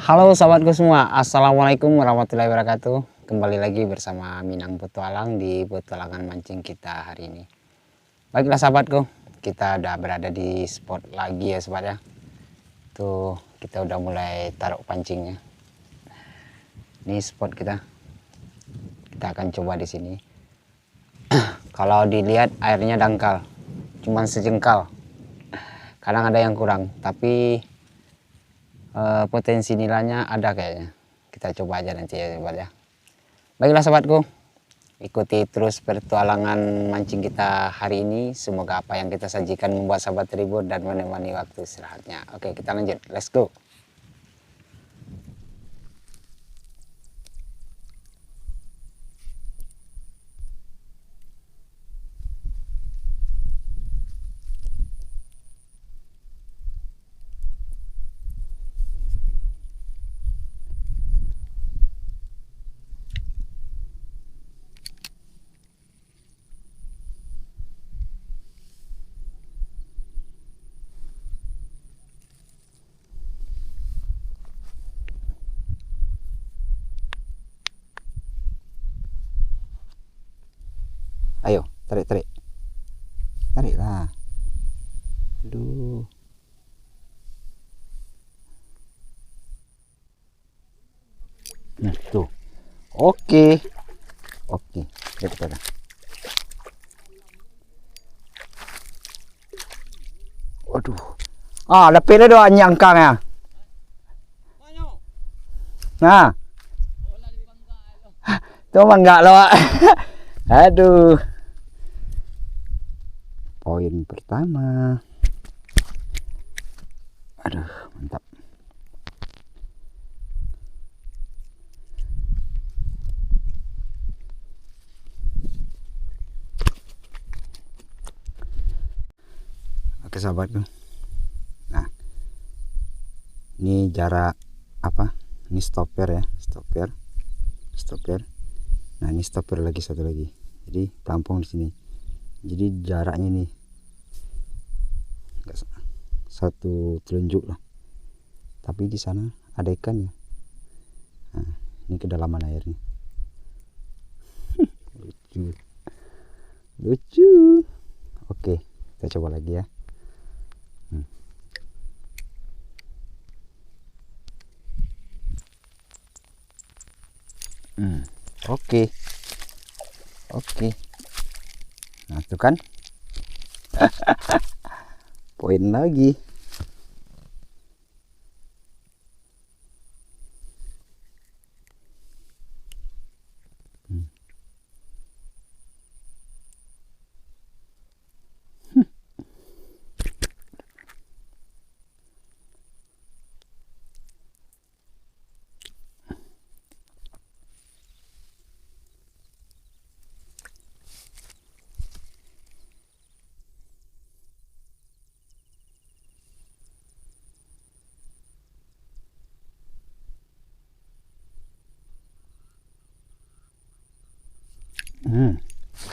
Halo sahabatku semua, Assalamualaikum warahmatullahi wabarakatuh. Kembali lagi bersama Minang Petualang di petualangan mancing kita hari ini. Baiklah sahabatku, kita udah berada di spot lagi ya sobat ya. Tuh kita udah mulai taruh pancingnya. Ini spot kita. Kita akan coba di sini. Kalau dilihat airnya dangkal, cuman sejengkal. Kadang ada yang kurang, tapi potensi nilainya ada kayaknya. Kita coba aja nanti ya sobat ya. Baiklah sahabatku, ikuti terus petualangan mancing kita hari ini. Semoga apa yang kita sajikan membuat sahabat terhibur dan menemani waktu istirahatnya. Oke, kita lanjut, let's go. Ayo, tarik, tariklah. Aduh. Nah, tuh. Oke. Lihat kita. Waduh. Ada pele doang nyangkang ya. Nah. Tuh mah enggak loh. Aduh. Poin pertama. Aduh, mantap. Oke sahabatku. Nah, ini jarak apa? Ini stopper ya, stopper. Nah, ini stopper lagi satu lagi. Jadi pelampung di sini. Jadi jaraknya nih enggak satu telunjuk lah. Tapi di sana ada ikannya. Nah, ini kedalaman airnya. Lucu. Oke, kita coba lagi ya. Oke. Nah, itu kan poin lagi.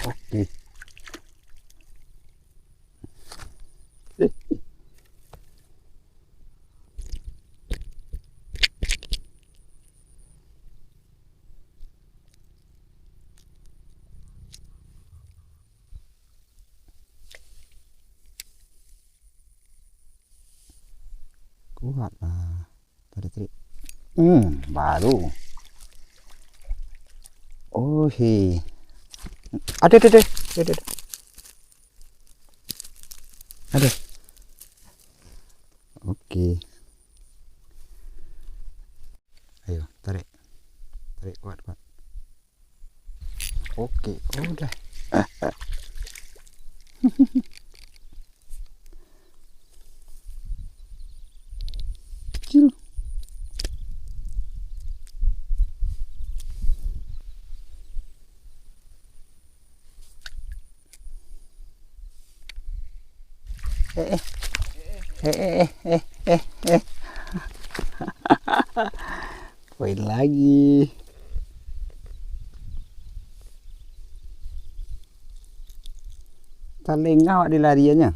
Oke. Kuat lah. Tarik. Baru. Oh, he. Ada. Ada. Oke. Ayo, tarik kuat. Oke, udah. Kecil. Poin lagi. Talengah di lariannya.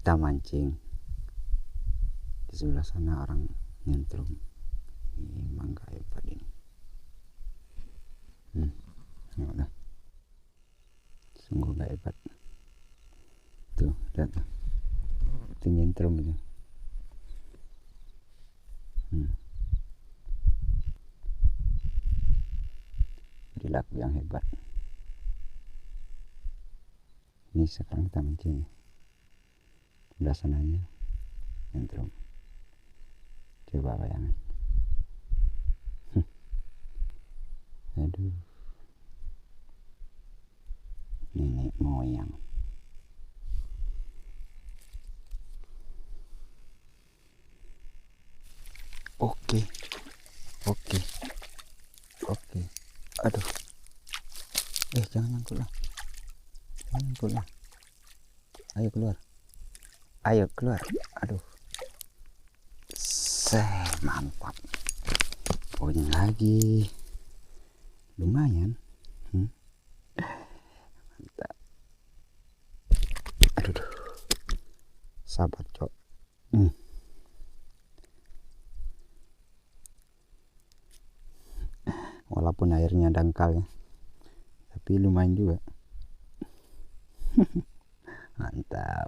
kita mancing. Di sebelah sana orang nyentrum. Ini mangga hebat ini. Tengoklah. Sungguh gak hebat. Tuh, lihat. Itu nyentrum itu. Perilaku yang hebat. Ini sekarang kita mancing. Sebelah sananya nyentrum. Coba bayangin. Aduh. Nenek moyang. Oke. Aduh. Jangan nyangkut lah. Ayo keluar. Aduh. Mantap. Poin lagi. Lumayan. Mantap. Aduh. Sabar, Cok. Walaupun airnya dangkal ya, tapi lumayan juga. Mantap.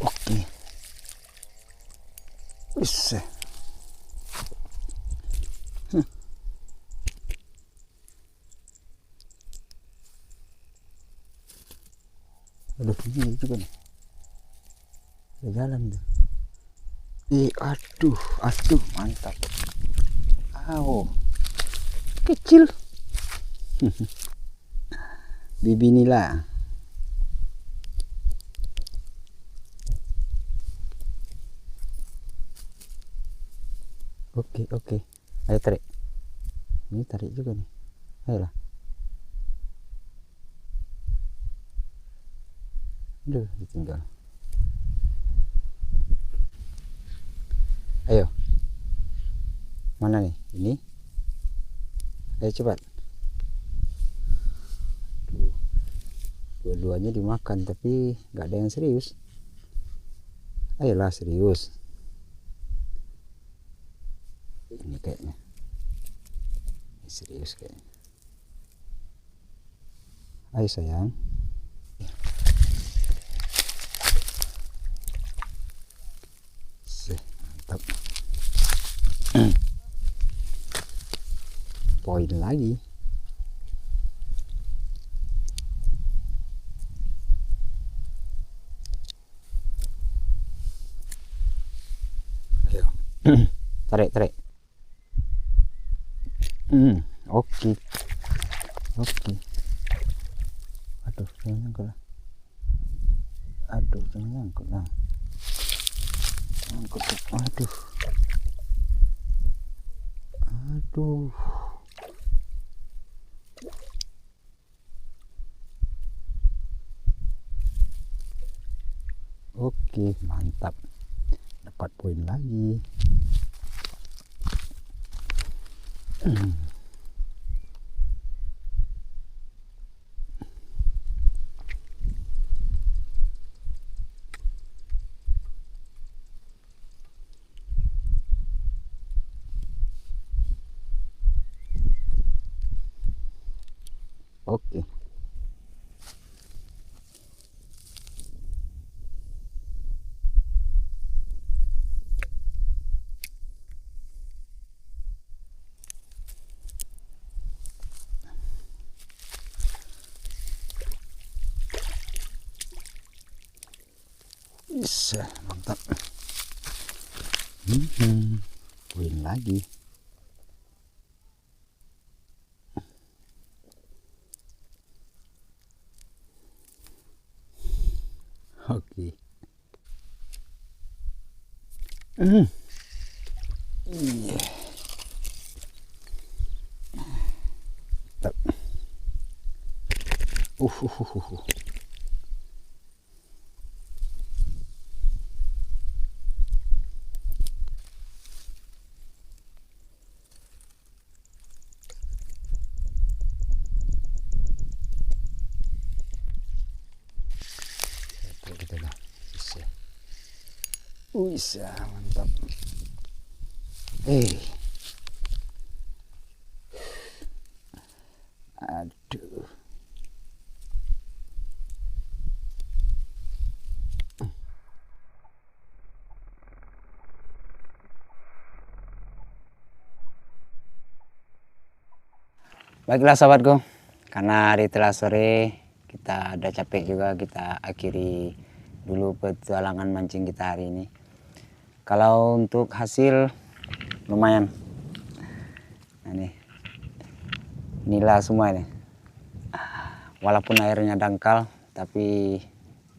Oke. Bisa. Aduh, ini juga nih. Ada jalan tuh. Aduh, mantap. Kecil. Bibi nila. Oke. Ayo tarik. Ini tarik juga nih. Ayolah. Aduh, ditinggal. Ayo. Mana nih? Ini. Ayo cepat. Dua-duanya dimakan tapi nggak ada yang serius. Ayolah serius. Ini kayaknya. Ini serius kayaknya. Ayo sayang. Mantap. Poin lagi. Ayo. Tarik. Oke. Aduh, jangan nyangkut lah. Aduh. Oke, mantap. Dapat poin lagi. Oke. Bisa, mantap. Poin lagi. Oke. Iya. Mantap. Kita dah bisa. Bisa, mantap. Aduh. Baiklah sahabatku, karena hari telah sore, kita udah capek juga, kita akhiri dulu petualangan mancing kita hari ini. Kalau untuk hasil lumayan. Nah, nih nila semua ini. Walaupun airnya dangkal, tapi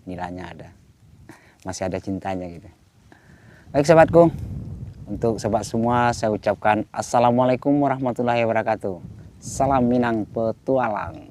nilainya ada. Masih ada cintanya gitu. Baik sahabatku, untuk sobat semua saya ucapkan Assalamualaikum warahmatullahi wabarakatuh. Salam Minang Petualang.